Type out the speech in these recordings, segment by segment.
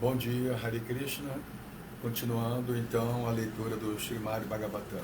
Bom dia, Hare Krishna. Continuando então a leitura do Srimad Bhagavatam.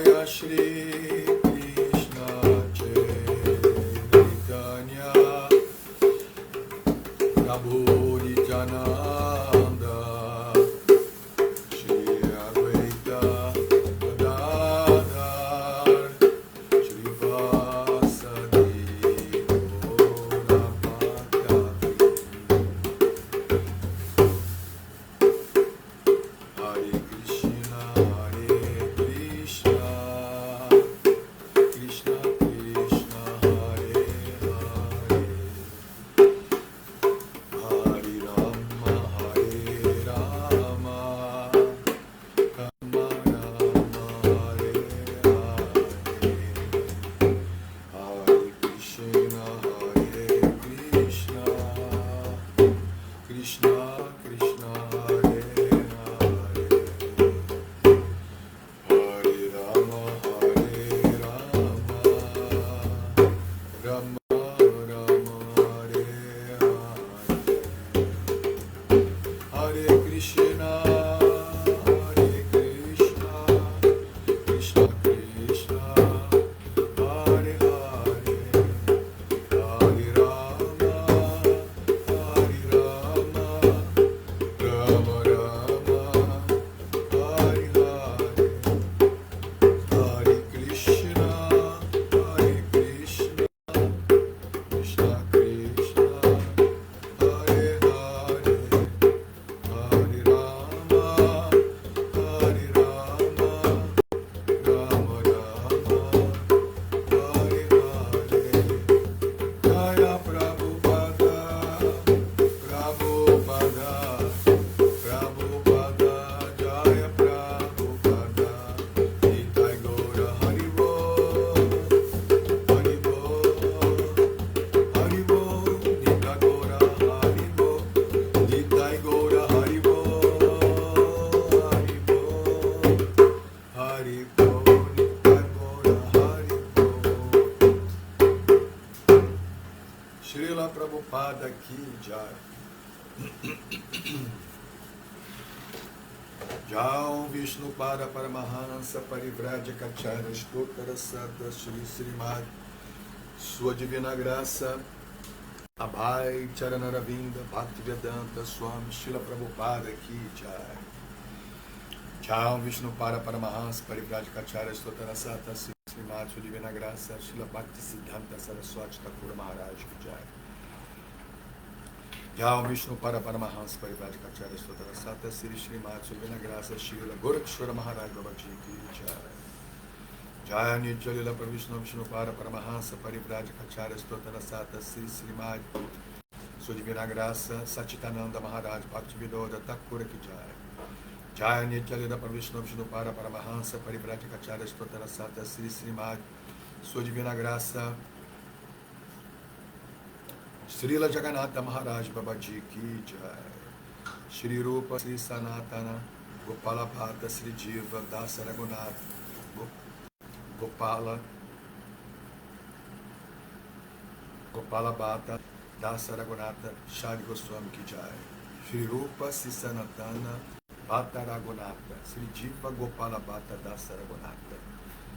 Jaya Shri Krishna Chaitanya Prabhu Nityananda Shri Advaita Gadadhar Shri Vasadi Gaurabhakta Hare Krishna Hare Krishna Krishna Krishna Hare Hare Hare Rama Hare Rama Rama Rama Hare Hare Hare Krishna Hare Krishna Krishna Krishna Hare Hare Hare Rama Hare Rama Rama Rama Hare Hare Hare Krishna Hare Krishna Krishna Krishna Hare Hare Hare Rama Hare Rama Rama Rama Hare Hare Hare Krishna Hare Krishna Krishna Krishna Hare Hare Hare Rama Hare Rama Rama Rama Hare Hare Jaya Prabhupada Prabhupada Prabhupada Jaya Prabhupada Nitai Gaura Haribo Haribo Haribo Nitai Gaura Haribo Nitai Gaura Haribo Haribo Haribo Nitai Gaura Haribo Srila Prabhupada Ki Jai Jai Vishnu Pada Paramahansa Parivrajacacharya Stotara Sata Shri Srimad Sua Divina Graça Abhay Charanaravinda Bhaktivedanta Swami Srila Prabhupada Ki Jai Jai Vishnu Pada Paramahansa Parivrajacacharya Stotara Sata Shri Srimad Sua Divina Graça Srila Bhakti Siddhanta Saraswati Thakur Maharaj Ki Jai Jai Vishnu Pada Paramahansa Parivrajacacharya Stotara Sata Shri Srimad Sua Divina Graça Srila Gorakshvara Maharaj Babaji Ki Jai Jai Nitya Vishnu Vishnu Pada Paramahansa Parivrajacacharya Stotara Sata Shri Srimad Sua Divina Graça Satchitananda Maharaj Bhaktivedanta Thakur Ki Jai Jai Nitya Vishnu Vishnu Pada Paramahansa Parivrajacacharya Stotara Sata Shri Srimad Sua Divina Graça Srila Jagannatha Maharaj Babaji Ki Jai Shri Rupa Sri Sanatana Gopala Bhata Sri Diva Dasa Raghunath Gopala Bhata Dasa Raghunatha Shari Goswami Ki Jai Shri Rupa Sri Sanatana Bhata Raghunatha Sri Diva Gopala Bhata Dasa Raghunatha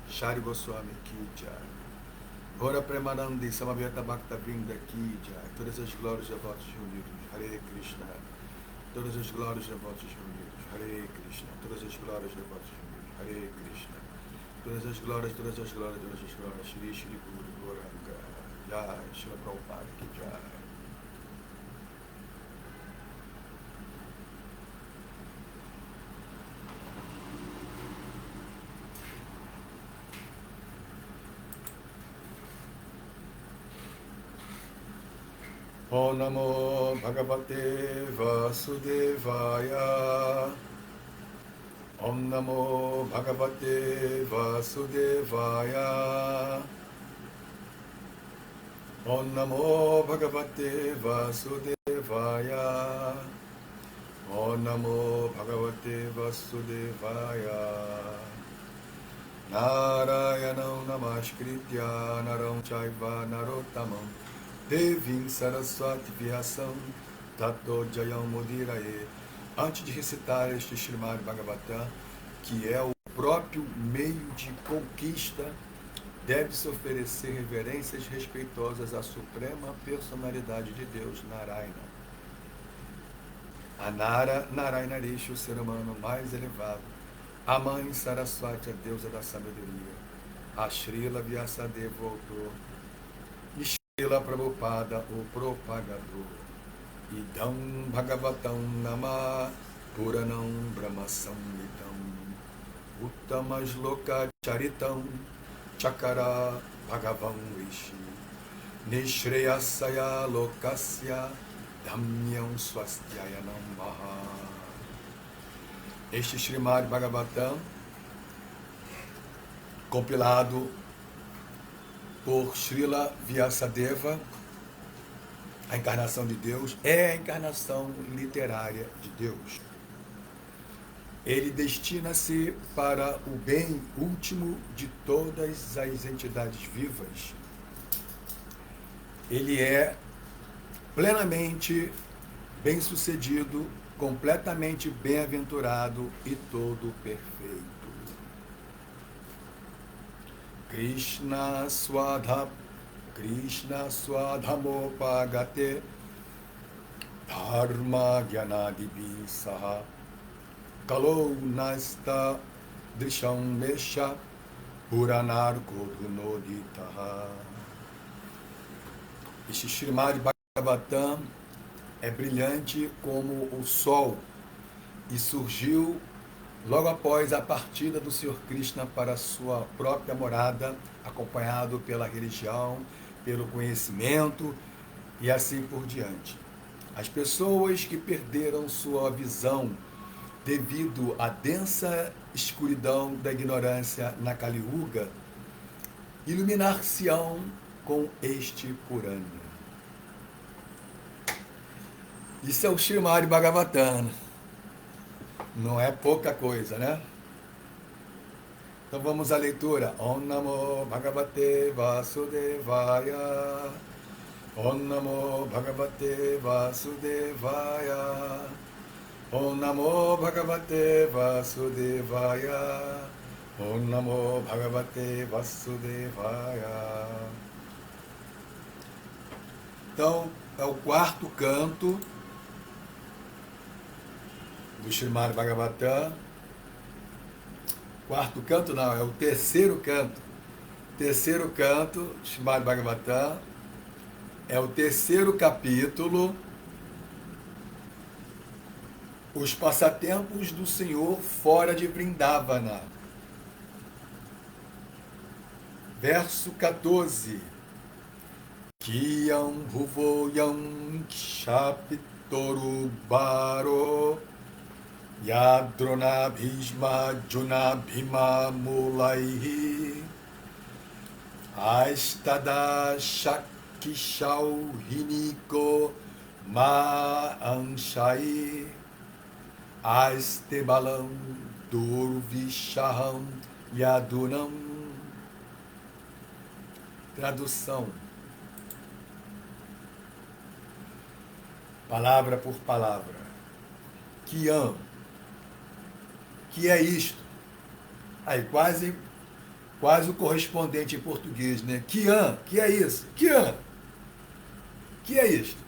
Shari Goswami Ki Jai Gora Premanandi Samaveta Bhakta Vrinda Ki Jai todas as glórias devotos reunidos Hare Krishna todas as glórias devotos reunidos Hare Krishna todas as glórias devotos reunidos Hare Krishna todas as glórias Shri Shri Guru Gauranga Jai Srila Prabhupada Ki Jai Om Namo Bhagavate Vasudevaya Om Namo Bhagavate Vasudevaya Om Namo Bhagavate Vasudevaya Om Namo Bhagavate Vasudevaya Narayanam Namaskritya Naram Chaiva Narottamam Devim Saraswati Vyasam Tato Jayam Mudiraye. Antes de recitar este Srimad Bhagavatam, que é o próprio meio de conquista, deve-se oferecer reverências respeitosas à suprema personalidade de Deus, Narayana. A Nara, Narayanarishi, o ser humano mais elevado. A mãe Saraswati, a deusa da sabedoria. A Srila Vyasadeva, o autor. E Srila Prabhupada, o propagador. Idam Bhagavatam Nama Puranam Brahma Samhitam Uttamas Loka Charitam Chakara Bhagavan Rishi Nishreyasaya Lokasya Dhamyam Swasthaya Namaha. Este Srimad Bhagavatam, compilado por Srila Vyasadeva, a encarnação de Deus, é a encarnação literária de Deus. Ele destina-se para o bem último de todas as entidades vivas. Ele é plenamente bem-sucedido, completamente bem-aventurado e todo perfeito. Krishna Swadhamopagate Dharma Gyanadibi Saha Kalo Nasta Drisham Mesha Puranar Kodhunoditaha. Este Srimad Bhagavatam é brilhante como o sol e surgiu logo após a partida do Senhor Krishna para a sua própria morada, acompanhado pela religião, pelo conhecimento e assim por diante. As pessoas que perderam sua visão devido à densa escuridão da ignorância na Kali Yuga, iluminar-se-ão com este Purana. Isso é o Srimad Bhagavatam. Não é pouca coisa, né? Então vamos à leitura. Om Namo Bhagavate Vasudevaya. Om Namo Bhagavate Vasudevaya. Om Namo Bhagavate Vasudevaya. Om Namo Bhagavate Vasudevaya. Então, é o quarto canto do Srimad Bhagavatam. Quarto canto não, é o terceiro canto. Terceiro canto, Srimad Bhagavatam, é o terceiro capítulo, os passatempos do Senhor fora de Vrindavana. Verso 14. Kiyam Huvoyam Kshapitoru Baro Yadrona Bhishma Juna Bhima Mulaihi Astada Shakishau Hiniko Ma Anshai Astebalam Durvishaham Yadunam. Tradução, palavra por palavra. Kiyam, que é isto? Aí quase o correspondente em português, né? Kiyam, que é isso? Kiyam, que é isto?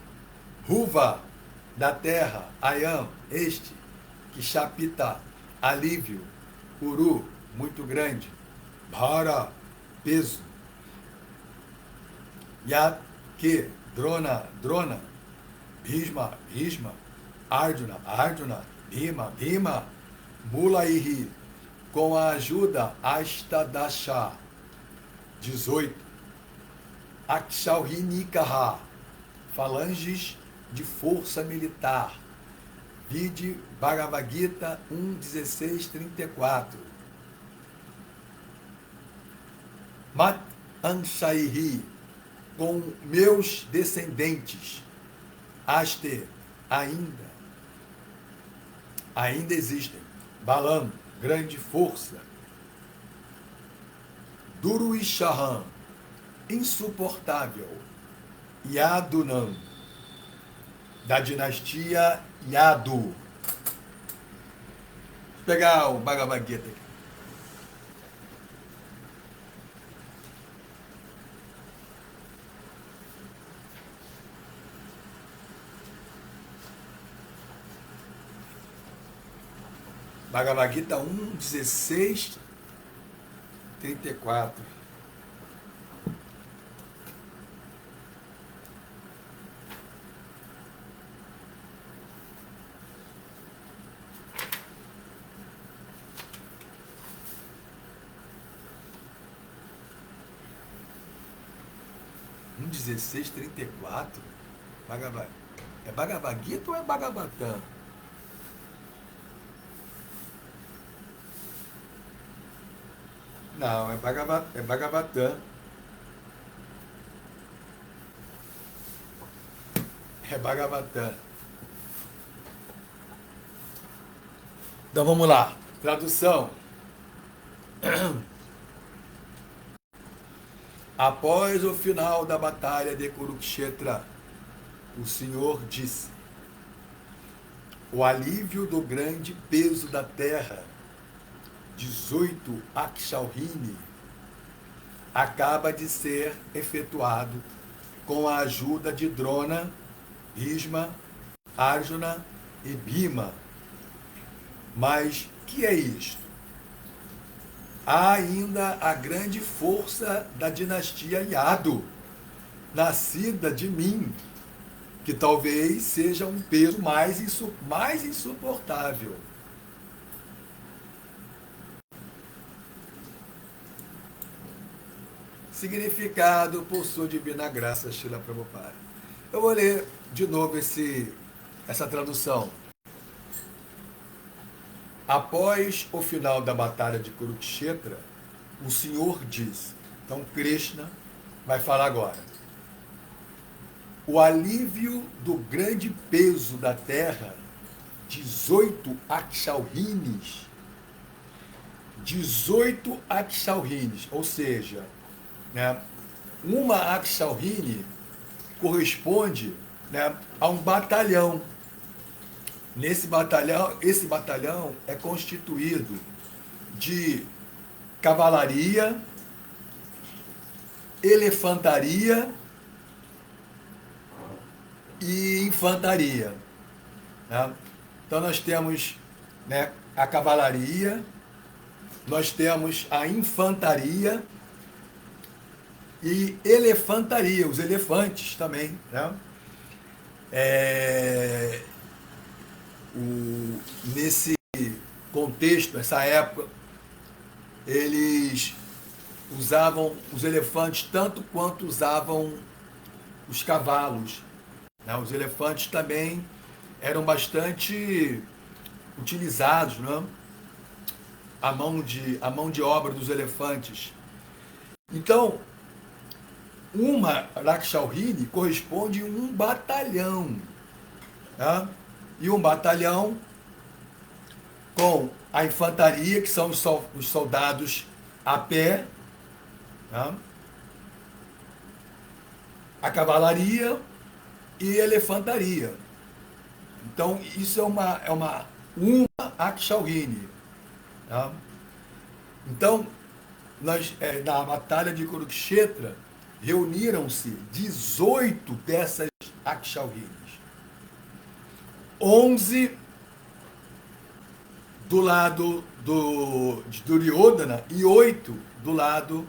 Ruva, da terra. Ayam, este. Kshapita, alívio. Uru, muito grande. Bhara, peso. Yat, que? Drona, drona. Bhishma, Bhishma. Arjuna, Arjuna. Bhima, Bhima. Mulaihi, com a ajuda Astadasha, 18. Akshauhinikaha, falanges de força militar. Vide Bhagavad Gita 1:16-34. Mat Anshaihi, com meus descendentes. Aste, ainda existem. Balam, grande força. Duruishaham, insuportável. Yadunam, da dinastia Yadu. Vou pegar o Bhagavad Gita aqui. Bhagavad Gita 1:16, 34. Um 16:34. Bhagavad. É Bhagavad Gita ou é Bhagavatam? Não, é Bhagavatam. É Bhagavatam. Então vamos lá. Tradução. Após o final da batalha de Kurukshetra, o Senhor disse: o alívio do grande peso da terra, 18 Akshalhini, acaba de ser efetuado com a ajuda de Drona, Bhishma, Arjuna e Bhima. Mas que é isto? Há ainda a grande força da dinastia Yadu, nascida de mim, que talvez seja um peso mais insuportável. Significado por sua divina graça, Srila Prabhupada. Eu vou ler de novo essa tradução. Após o final da batalha de Kurukshetra, o Senhor diz. Então Krishna vai falar agora. O alívio do grande peso da terra, 18 Akshalhines. 18 Akshalhines, ou seja, né, uma Akshalhini corresponde, né, a um batalhão. Esse batalhão é constituído de cavalaria, elefantaria e infantaria. Né? Então nós temos, né, a cavalaria, nós temos a infantaria e elefantaria, os elefantes também. Né? Nesse contexto, nessa época, eles usavam os elefantes tanto quanto usavam os cavalos. Né? Os elefantes também eram bastante utilizados, né? a mão de obra dos elefantes. Então, uma Rakshalhini corresponde a um batalhão. Né? E um batalhão com a infantaria, que são os soldados a pé, né? A cavalaria e elefantaria. Então, isso é uma Akshalhini. Né? Então, na batalha de Kurukshetra, reuniram-se 18 dessas Akshalhinis. 11 do lado de Duryodhana e 8 do lado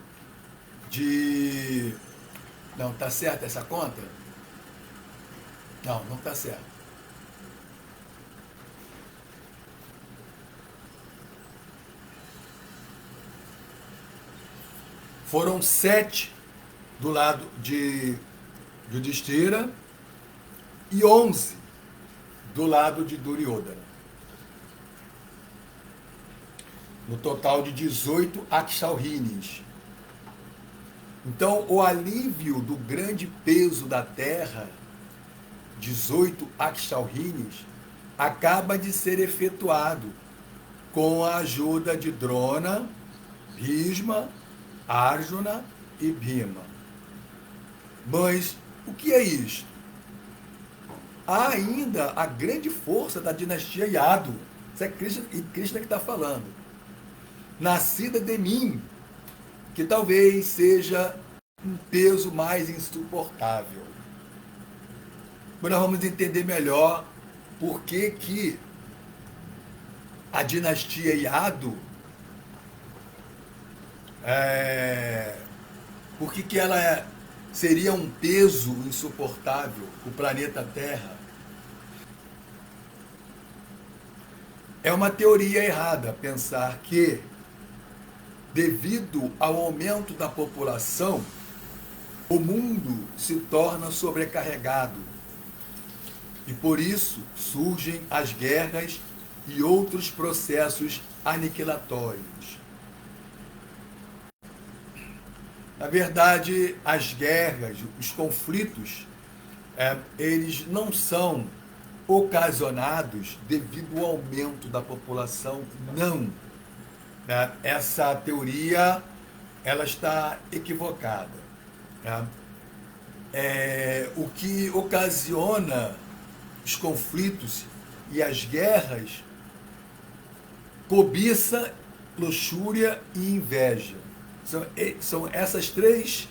de... Não, tá certa essa conta? Não, não tá certo. Foram 7 do lado de Yudhishthira e 11 do lado de Duryodhana. No total de 18 Akshalhinis. Então, o alívio do grande peso da terra, 18 Akshalhinis, acaba de ser efetuado com a ajuda de Drona, Bhishma, Arjuna e Bhima. Mas o que é isto? Há ainda a grande força da dinastia Yadu. Isso é Krishna que está falando. Nascida de mim, que talvez seja um peso mais insuportável. Mas nós vamos entender melhor por que a dinastia Yadu, por que ela seria um peso insuportável, o planeta Terra? É uma teoria errada pensar que, devido ao aumento da população, o mundo se torna sobrecarregado. E por isso surgem as guerras e outros processos aniquilatórios. Na verdade, as guerras, os conflitos, eles não são ocasionados devido ao aumento da população, não. Essa teoria ela está equivocada. O que ocasiona os conflitos e as guerras, cobiça, luxúria e inveja. São essas três,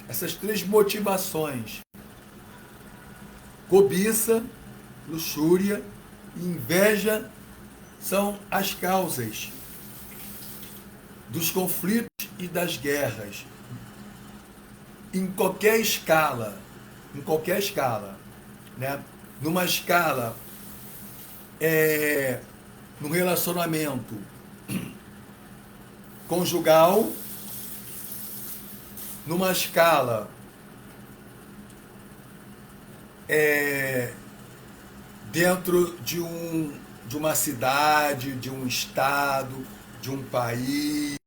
essas três motivações: cobiça, luxúria e inveja são as causas dos conflitos e das guerras em qualquer escala, né? Numa escala, no relacionamento conjugal, numa escala dentro de uma cidade, de um estado, de um país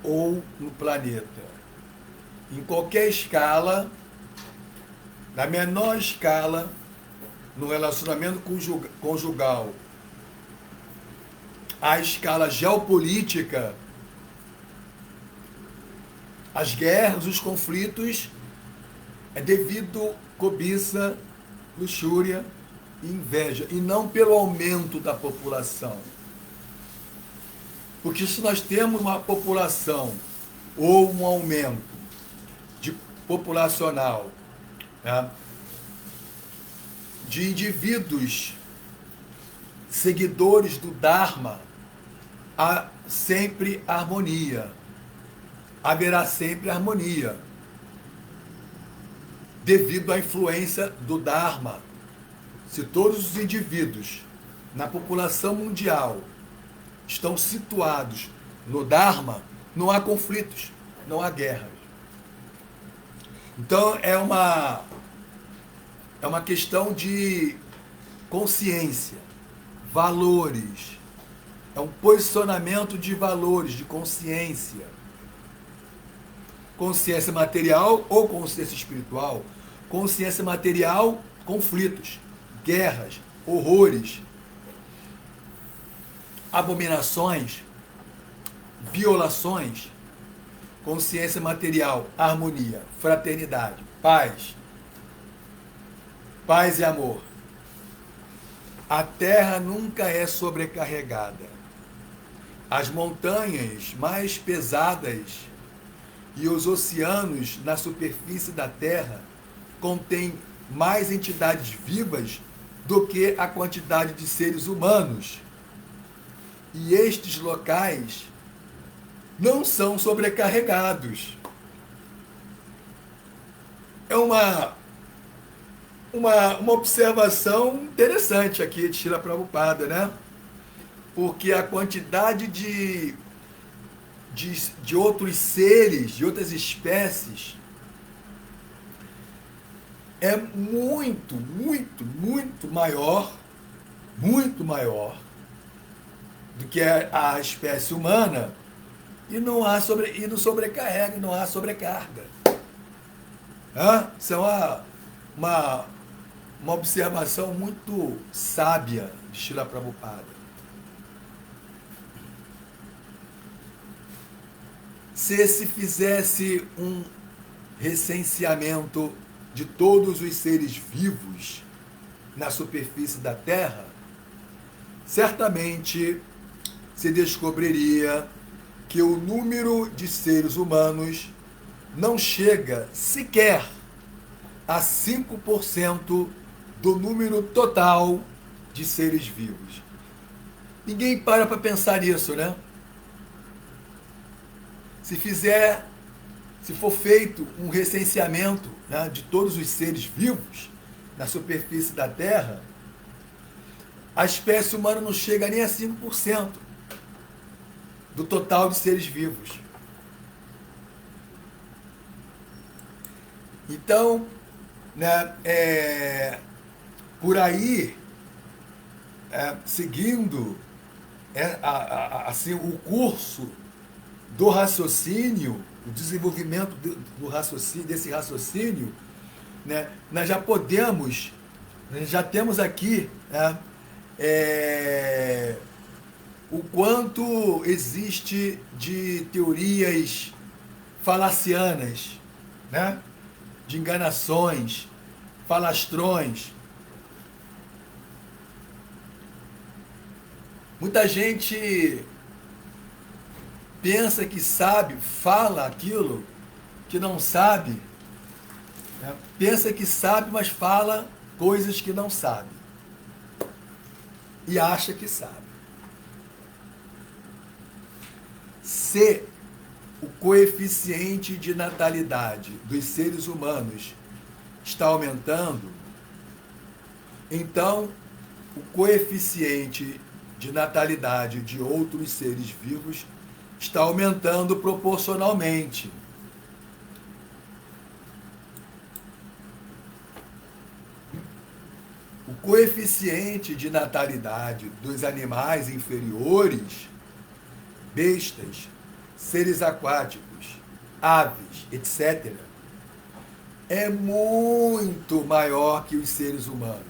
ou no planeta. Em qualquer escala, na menor escala, no relacionamento conjugal, a escala geopolítica, as guerras, os conflitos, é devido cobiça, luxúria e inveja, e não pelo aumento da população. Porque se nós temos uma população ou um aumento populacional, né, de indivíduos seguidores do Dharma, há sempre harmonia. Haverá sempre harmonia, devido à influência do Dharma. Se todos os indivíduos na população mundial estão situados no Dharma, não há conflitos, não há guerras. Então é uma questão de consciência, valores, é um posicionamento de valores, de consciência. Consciência material ou consciência espiritual. Consciência material, conflitos, guerras, horrores, abominações, violações. Consciência material, harmonia, fraternidade, paz. Paz e amor. A terra nunca é sobrecarregada. As montanhas mais pesadas e os oceanos na superfície da terra contêm mais entidades vivas do que a quantidade de seres humanos. E estes locais não são sobrecarregados. É uma observação interessante aqui de Srila Prabhupada, né? Porque a quantidade de outros seres, de outras espécies, é muito maior do que a espécie humana, e não sobrecarrega, não há sobrecarga. Isso é uma observação muito sábia de Srila Prabhupada. Se fizesse um recenseamento de todos os seres vivos na superfície da Terra, certamente se descobriria que o número de seres humanos não chega sequer a 5% do número total de seres vivos. Ninguém para pensar nisso, né? Se for feito um recenseamento, né, de todos os seres vivos na superfície da Terra, a espécie humana não chega nem a 5% do total de seres vivos. Então, né, por aí, seguindo assim, o curso do raciocínio, o desenvolvimento do raciocínio, desse raciocínio, né, nós já temos aqui, né, o quanto existe de teorias falacianas, né, de enganações, falastrões. Muita gente pensa que sabe, fala aquilo que não sabe, né? Pensa que sabe, mas fala coisas que não sabe. E acha que sabe. Se o coeficiente de natalidade dos seres humanos está aumentando, então o coeficiente de natalidade de outros seres vivos está aumentando proporcionalmente. O coeficiente de natalidade dos animais inferiores, bestas, seres aquáticos, aves, etc., é muito maior que os seres humanos.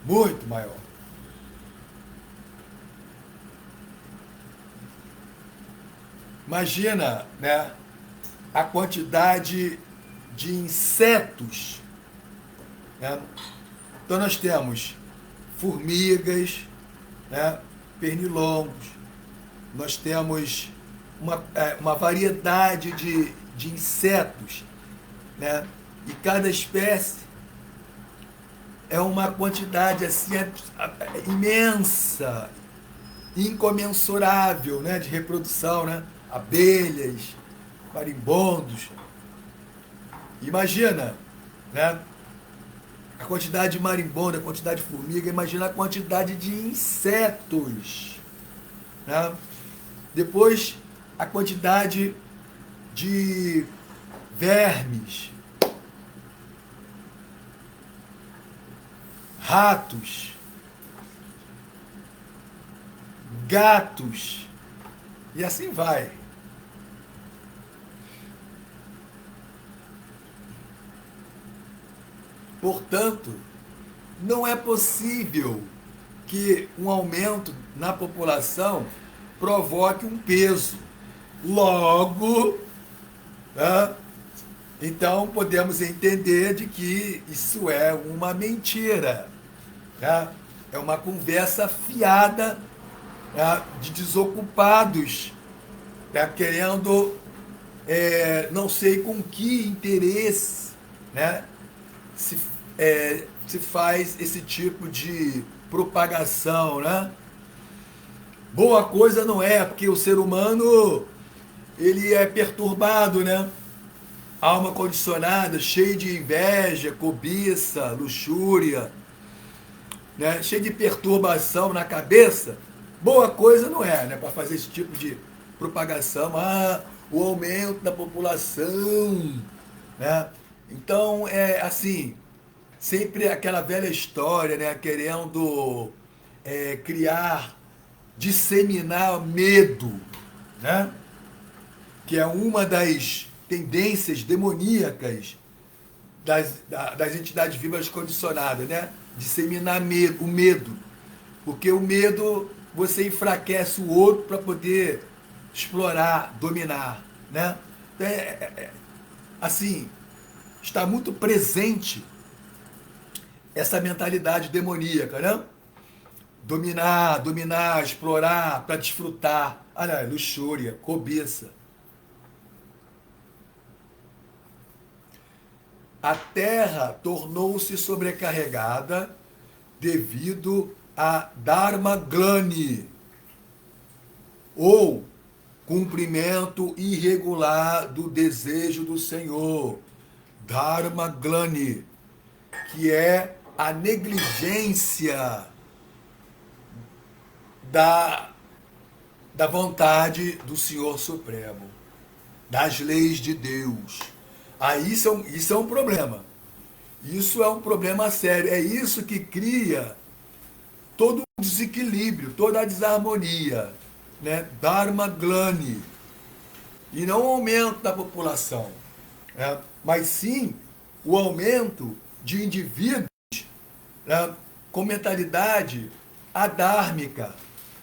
Muito maior. Imagina, né, a quantidade de insetos, né? Então nós temos formigas, né, pernilongos, nós temos uma variedade de insetos, né? E cada espécie é uma quantidade assim imensa, incomensurável, né, de reprodução, né? Abelhas, marimbondos. Imagina, né, a quantidade de marimbondo, a quantidade de formiga, imagina a quantidade de insetos, né? Depois, a quantidade de vermes, ratos, gatos, e assim vai. Portanto, não é possível que um aumento na população provoque um peso. Logo, né, então podemos entender de que isso é uma mentira, né? É uma conversa fiada, né, de desocupados, né, querendo, não sei com que interesse, né, se faz esse tipo de propagação, né? Boa coisa não é, porque o ser humano ele é perturbado, né? Alma condicionada, cheio de inveja, cobiça, luxúria, né? Cheio de perturbação na cabeça. Boa coisa não é, né? Para fazer esse tipo de propagação, o aumento da população, né? Então, é assim, sempre aquela velha história, né? Querendo criar, disseminar medo, né? Que é uma das tendências demoníacas das entidades vivas condicionadas, né? Disseminar medo, o medo. Porque o medo, você enfraquece o outro para poder explorar, dominar, né? Assim, está muito presente essa mentalidade demoníaca, né? Dominar, explorar, para desfrutar. Olha, luxúria, cobiça. A Terra tornou-se sobrecarregada devido a Dharma Glani, ou cumprimento irregular do desejo do Senhor, Dharma Glani, que é a negligência da vontade do Senhor Supremo, das leis de Deus. Aí isso é um problema. Isso é um problema sério. É isso que cria todo o desequilíbrio, toda a desarmonia, né? Dharma Glani. E não o aumento da população, né? Mas sim o aumento de indivíduos, né, com mentalidade adármica,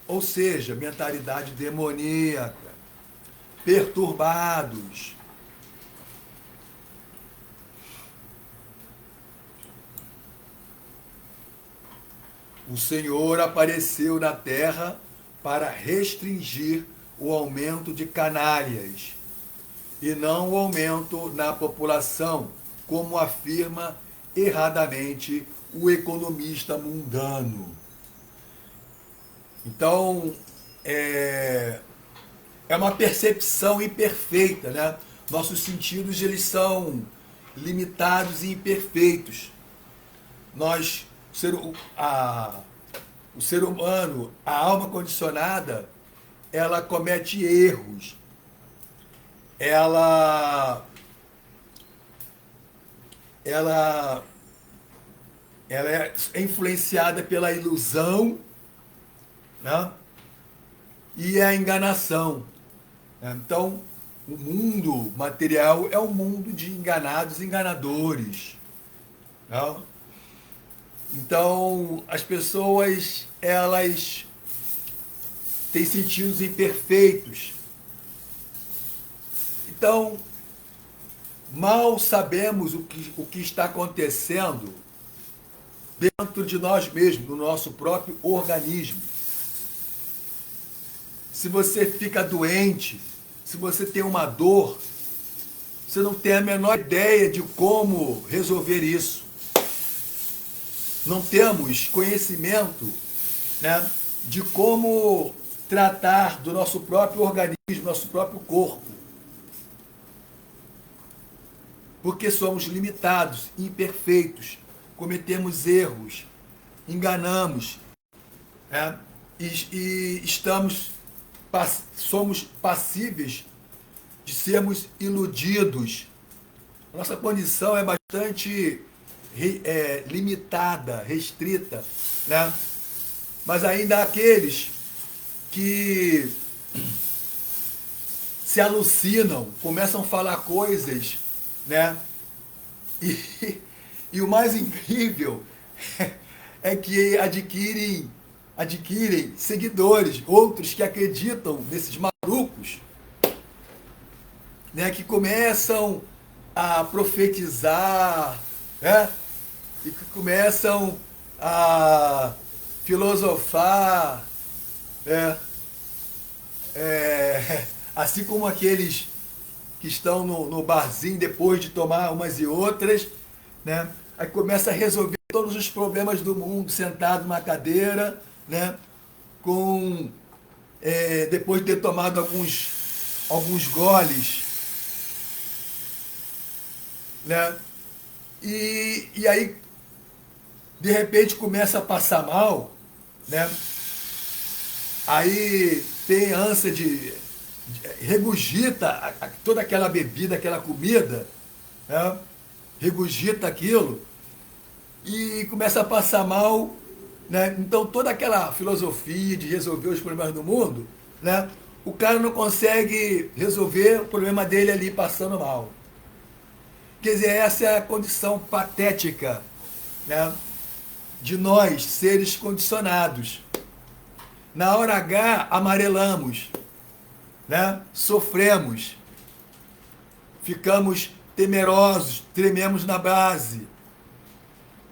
ou seja, mentalidade demoníaca, perturbados. O Senhor apareceu na terra para restringir o aumento de canalhas e não o aumento na população, como afirma erradamente o economista mundano. Então, é uma percepção imperfeita, né? Nossos sentidos, eles limitados e imperfeitos. O ser humano, a alma condicionada, ela comete erros. Ela é influenciada pela ilusão, né? E a enganação. Então, o mundo material é um mundo de enganados e enganadores. Né? Então, as pessoas, elas têm sentidos imperfeitos. Então, mal sabemos o que está acontecendo dentro de nós mesmos, no nosso próprio organismo. Se você fica doente, se você tem uma dor, você não tem a menor ideia de como resolver isso. Não temos conhecimento, né, de como tratar do nosso próprio organismo, nosso próprio corpo. Porque somos limitados, imperfeitos, cometemos erros, enganamos, né, e somos passíveis de sermos iludidos. Nossa condição é bastante limitada, restrita, né? Mas ainda há aqueles que se alucinam, começam a falar coisas, né? E o mais incrível é que adquirem seguidores, outros que acreditam nesses malucos, né? Que começam a profetizar, né? E que começam a filosofar, né? Assim como aqueles que estão no barzinho depois de tomar umas e outras, né? Aí começa a resolver todos os problemas do mundo sentado numa cadeira, né? Depois de ter tomado alguns goles, né? E aí, de repente, começa a passar mal, né? Aí tem ânsia regurgita toda aquela bebida, aquela comida, né? Regurgita aquilo e começa a passar mal, né? Então toda aquela filosofia de resolver os problemas do mundo, né? O cara não consegue resolver o problema dele ali passando mal. Quer dizer, essa é a condição patética, né, de nós, seres condicionados. Na hora H, amarelamos, né? Sofremos, ficamos temerosos, trememos na base,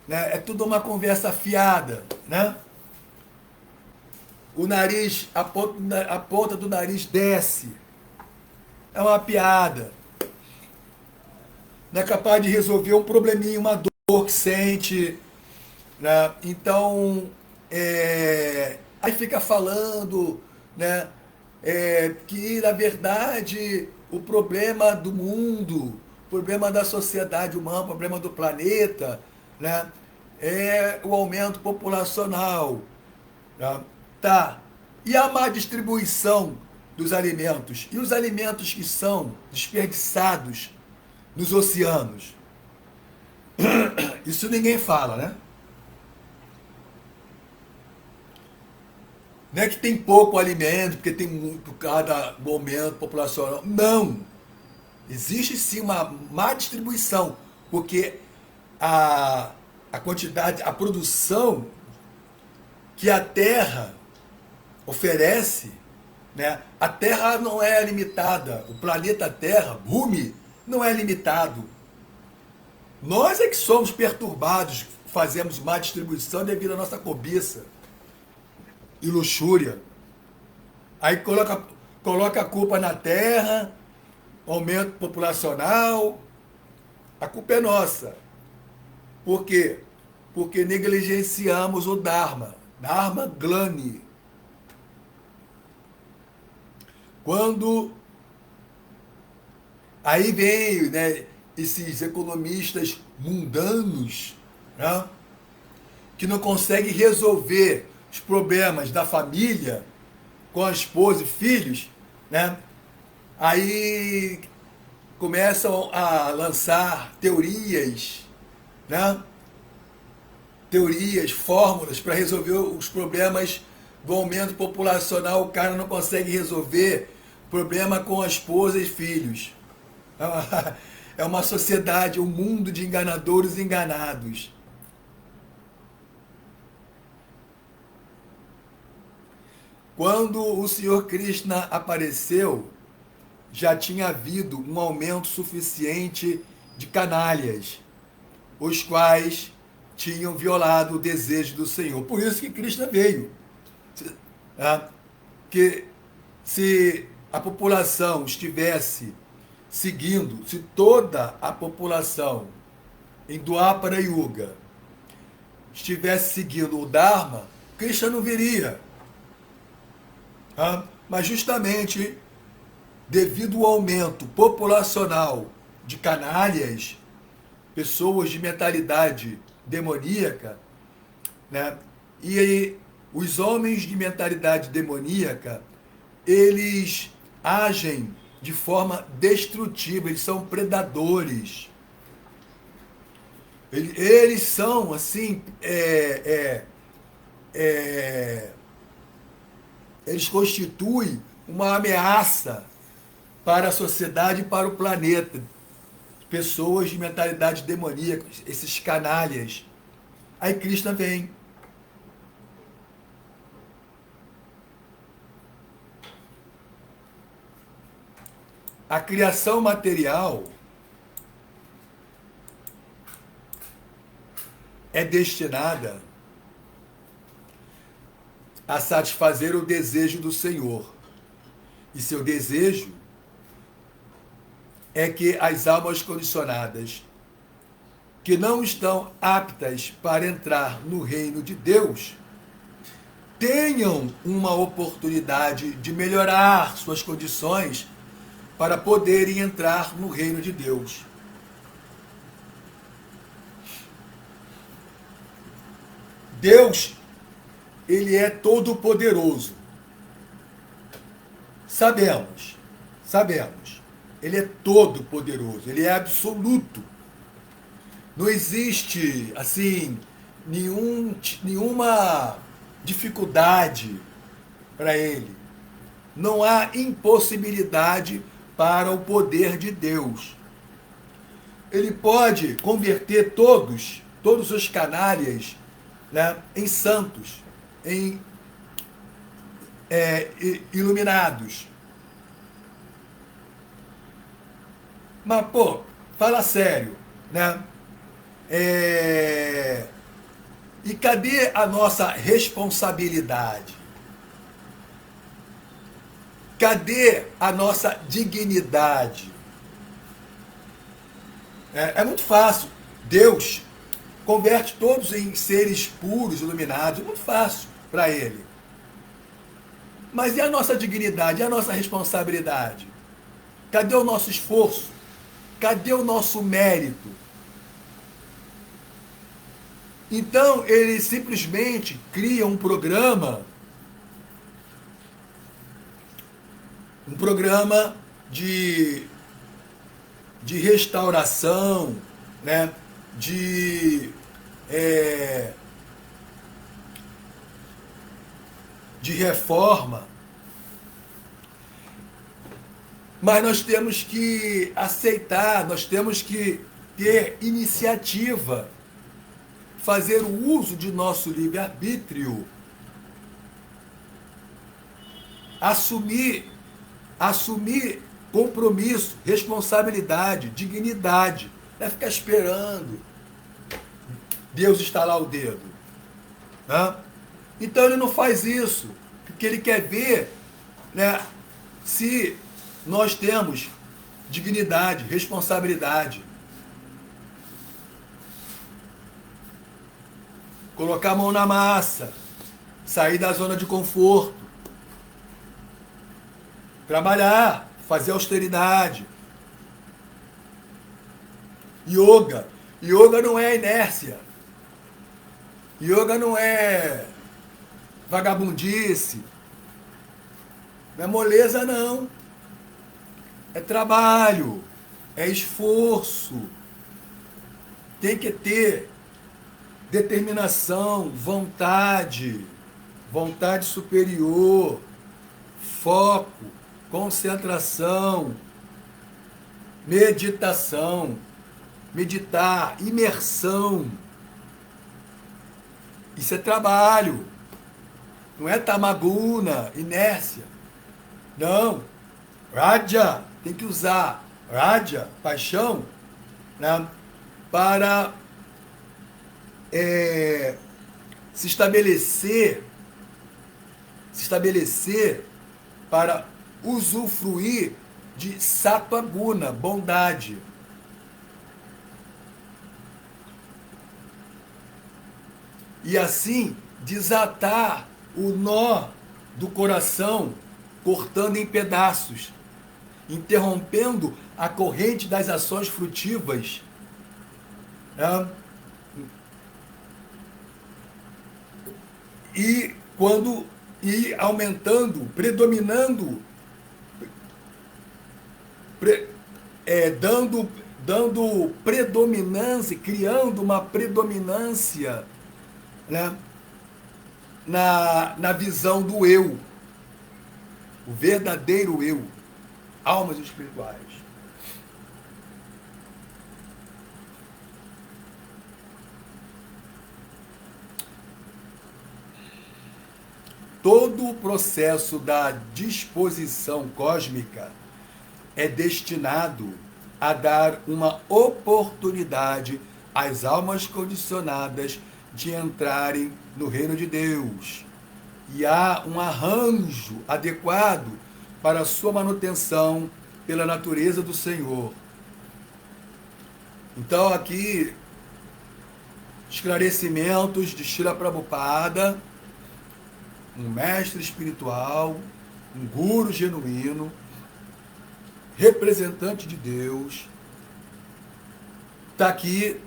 né? É tudo uma conversa fiada, né? O nariz, a ponta do nariz desce, é uma piada. Não é capaz de resolver um probleminha, uma dor que sente, né? Então, aí fica falando, né, que, na verdade, o problema do mundo, o problema da sociedade humana, o problema do planeta, né, é o aumento populacional. Tá? Tá. E a má distribuição dos alimentos? E os alimentos que são desperdiçados nos oceanos? Isso ninguém fala, né? Não é que tem pouco alimento, porque tem muito cada momento populacional. Não! Existe sim uma má distribuição, porque a, a quantidade, a produção que a Terra oferece, né? A Terra não é limitada, o planeta Terra, Bhumi, não é limitado. Nós é que somos perturbados, fazemos má distribuição devido à nossa cobiça e luxúria. Aí coloca a culpa na Terra, aumento populacional, a culpa é nossa. Por quê? Porque negligenciamos o Dharma, Dharma Glani. Quando aí veio, né, esses economistas mundanos, né, que não conseguem resolver os problemas da família com a esposa e filhos, né? Aí começam a lançar teorias, né? Teorias, fórmulas para resolver os problemas do aumento populacional. O cara não consegue resolver problema com a esposa e filhos. É uma sociedade, um mundo de enganadores e enganados. Quando o Senhor Krishna apareceu, já tinha havido um aumento suficiente de canalhas, os quais tinham violado o desejo do Senhor. Por isso que Krishna veio. Que se a população estivesse seguindo, se toda a população em Dwapara Yuga estivesse seguindo o Dharma, Krishna não viria. Mas justamente devido ao aumento populacional de canalhas, pessoas de mentalidade demoníaca, né? E aí, os homens de mentalidade demoníaca, eles agem de forma destrutiva, eles são predadores. Eles são, assim, eles constituem uma ameaça para a sociedade e para o planeta. Pessoas de mentalidade demoníaca, esses canalhas. Aí Krishna vem. A criação material é destinada a satisfazer o desejo do Senhor. E seu desejo é que as almas condicionadas, que não estão aptas para entrar no reino de Deus, tenham uma oportunidade de melhorar suas condições para poderem entrar no reino de Deus. Deus, ele é todo-poderoso. Sabemos. Ele é todo-poderoso, ele é absoluto. Não existe, assim, nenhuma dificuldade para ele. Não há impossibilidade para o poder de Deus. Ele pode converter todos os canalhas, né, em santos, em iluminados. Mas, pô, fala sério, né? E cadê a nossa responsabilidade? Cadê a nossa dignidade? É muito fácil. Deus, converte todos em seres puros, iluminados, muito fácil para ele. Mas e a nossa dignidade, e a nossa responsabilidade? Cadê o nosso esforço? Cadê o nosso mérito? Então, ele simplesmente cria um programa de restauração, né? De reforma. Mas nós temos que aceitar, nós temos que ter iniciativa, fazer o uso de nosso livre-arbítrio, assumir compromisso, responsabilidade, dignidade. Não é ficar esperando Deus estalar o dedo. Né? Então ele não faz isso, porque ele quer ver, né, se nós temos dignidade, responsabilidade. Colocar a mão na massa, sair da zona de conforto, trabalhar, fazer austeridade. Yoga. Yoga não é inércia. Yoga não é vagabundice. Não é moleza, não. É trabalho. É esforço. Tem que ter determinação, vontade superior, foco, concentração, meditação, meditar, imersão. Isso é trabalho. Não é tamaguna, inércia. Não. Raja, tem que usar Raja, paixão, né, para se estabelecer para usufruir de Sattva Guna, bondade. E assim desatar o nó do coração, cortando em pedaços, interrompendo a corrente das ações frutivas. Né? E aumentando, predominando, dando predominância, criando uma predominância, né, na visão do eu, o verdadeiro eu, almas espirituais. Todo o processo da disposição cósmica é destinado a dar uma oportunidade às almas condicionadas de entrarem no reino de Deus. E há um arranjo adequado para a sua manutenção pela natureza do Senhor. Então aqui, esclarecimentos de Srila Prabhupada, um mestre espiritual, um guru genuíno, representante de Deus, está aqui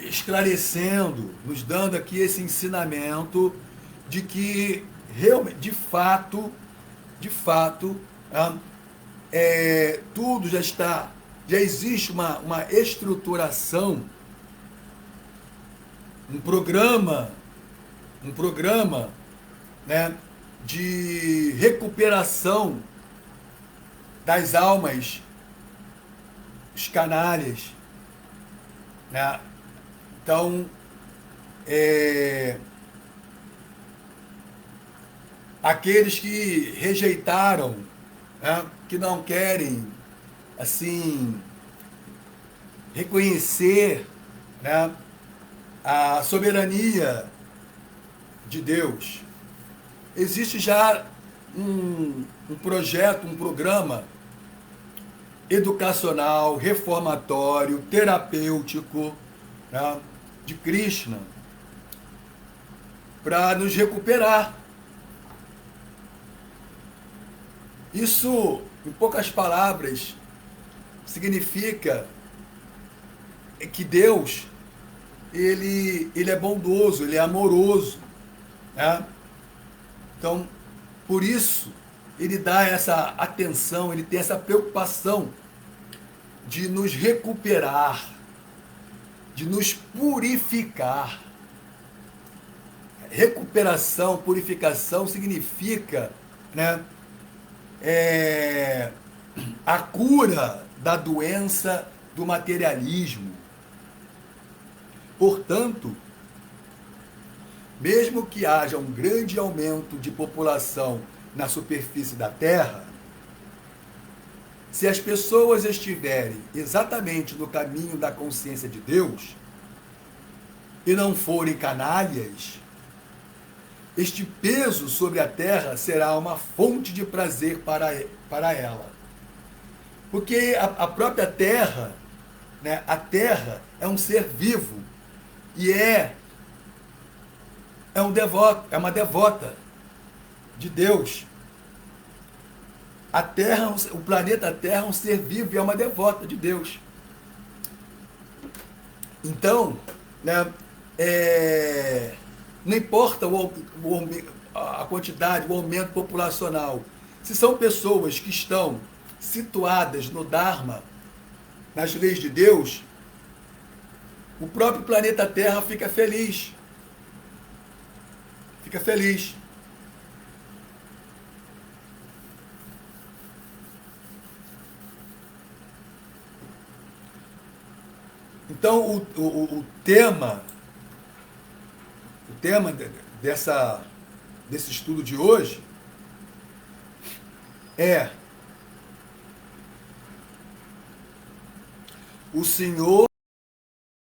esclarecendo, nos dando aqui esse ensinamento de que realmente, de fato, tudo já existe uma estruturação, um programa, né, de recuperação das almas, os canalhas, né? Então, aqueles que rejeitaram, né, que não querem, assim, reconhecer, né, a soberania de Deus. Existe já um projeto, um programa educacional, reformatório, terapêutico, né, de Krishna para nos recuperar. Isso, em poucas palavras, significa que Deus, ele é bondoso, ele é amoroso, né? Então, por isso, ele dá essa atenção, ele tem essa preocupação de nos recuperar, de nos purificar. Recuperação, purificação significa, né, a cura da doença do materialismo. Portanto, mesmo que haja um grande aumento de população na superfície da Terra, se as pessoas estiverem exatamente no caminho da consciência de Deus e não forem canalhas, este peso sobre a Terra será uma fonte de prazer para ela. Porque a própria Terra, né, a Terra é um ser vivo e é uma devota de Deus. A Terra, o planeta Terra é um ser vivo e é uma devota de Deus. Então, né, não importa a quantidade, o aumento populacional. Se são pessoas que estão situadas no Dharma, nas leis de Deus, o próprio planeta Terra fica feliz. Fica feliz. Então, o tema desse estudo de hoje é: o Senhor